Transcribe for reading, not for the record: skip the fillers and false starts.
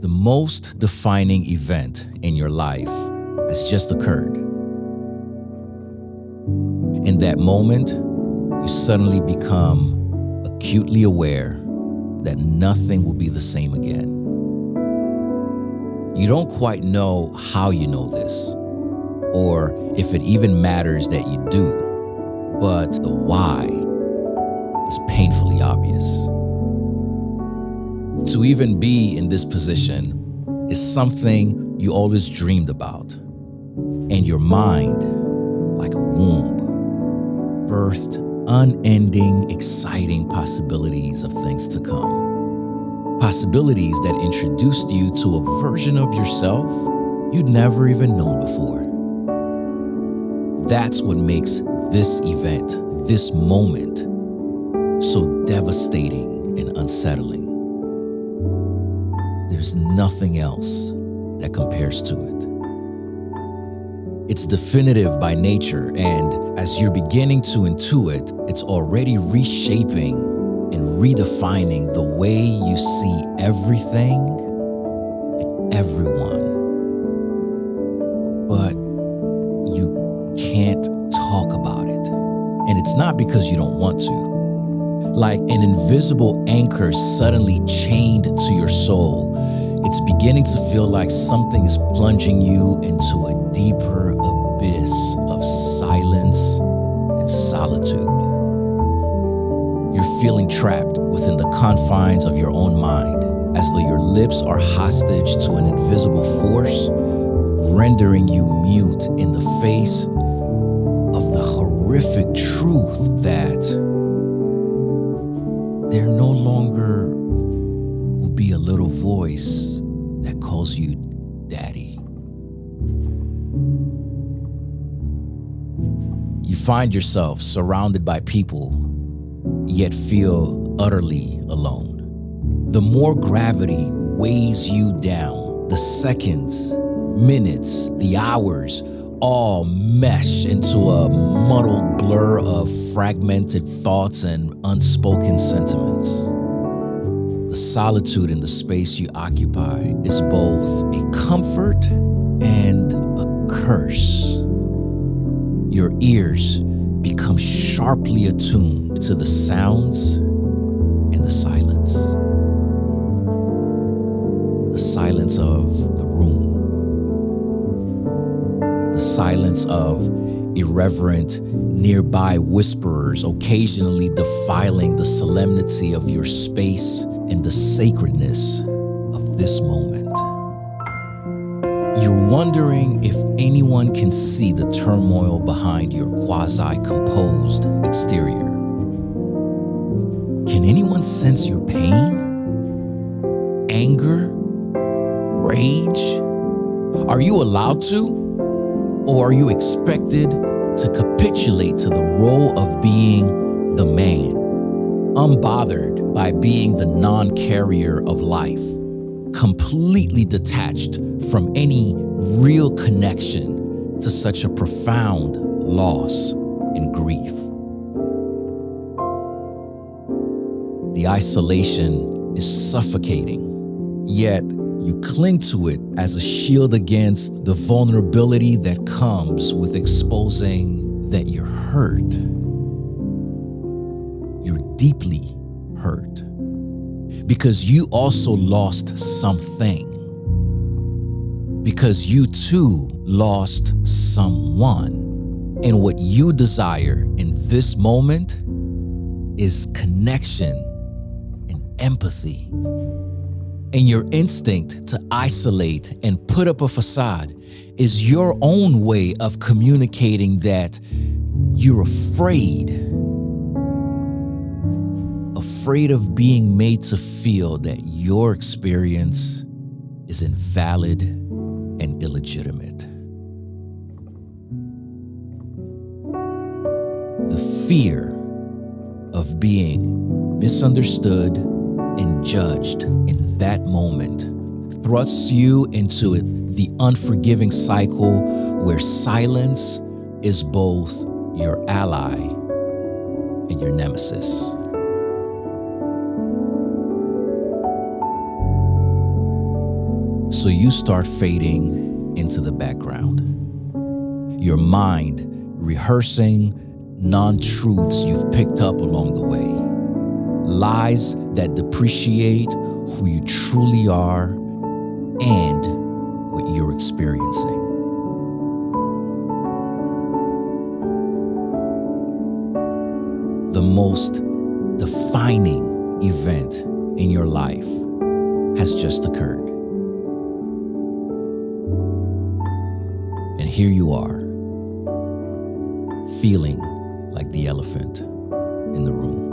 The most defining event in your life has just occurred. In that moment, you suddenly become acutely aware that nothing will be the same again. You don't quite know how you know this, or if it even matters that you do, but the why is painfully obvious. To even be in this position is something you always dreamed about, and your mind, like a womb, birthed unending, exciting possibilities of things to come. Possibilities that introduced you to a version of yourself you'd never even known before. That's what makes this event, this moment, so devastating and unsettling. There's nothing else that compares to it. It's definitive by nature, and as you're beginning to intuit, it's already reshaping and redefining the way you see everything and everyone. But you can't talk about it. And it's not because you don't want to. Like an invisible anchor suddenly chained to your soul, it's beginning to feel like something is plunging you into a deeper abyss of silence and solitude. You're feeling trapped within the confines of your own mind, as though your lips are hostage to an invisible force, rendering you mute in the face of the horrific truth that there no longer will be a little voice that calls you daddy. You find yourself surrounded by people, yet feel utterly alone. The more gravity weighs you down, the seconds, minutes, the hours, all mesh into a muddled blur of fragmented thoughts and unspoken sentiments. The solitude in the space you occupy is both a comfort and a curse. Your ears become sharply attuned to the sounds and the silence. The silence of the room. The silence of irreverent, nearby whisperers occasionally defiling the solemnity of your space and the sacredness of this moment. You're wondering if anyone can see the turmoil behind your quasi-composed exterior. Can anyone sense your pain? Anger? Rage? Are you allowed to? Or are you expected to capitulate to the role of being the man, unbothered by being the non-carrier of life, completely detached from any real connection to such a profound loss and grief? The isolation is suffocating, yet you cling to it as a shield against the vulnerability that comes with exposing that you're hurt. You're deeply hurt because you also lost something. Because you too lost someone. And what you desire in this moment is connection and empathy. And your instinct to isolate and put up a facade is your own way of communicating that you're afraid of being made to feel that your experience is invalid and illegitimate. The fear of being misunderstood and judged in that moment thrusts you into the unforgiving cycle where silence is both your ally and your nemesis. So you start fading into the background. Your mind rehearsing non-truths you've picked up along the way. Lies that depreciate who you truly are and what you're experiencing. The most defining event in your life has just occurred. And here you are, feeling like the elephant in the room.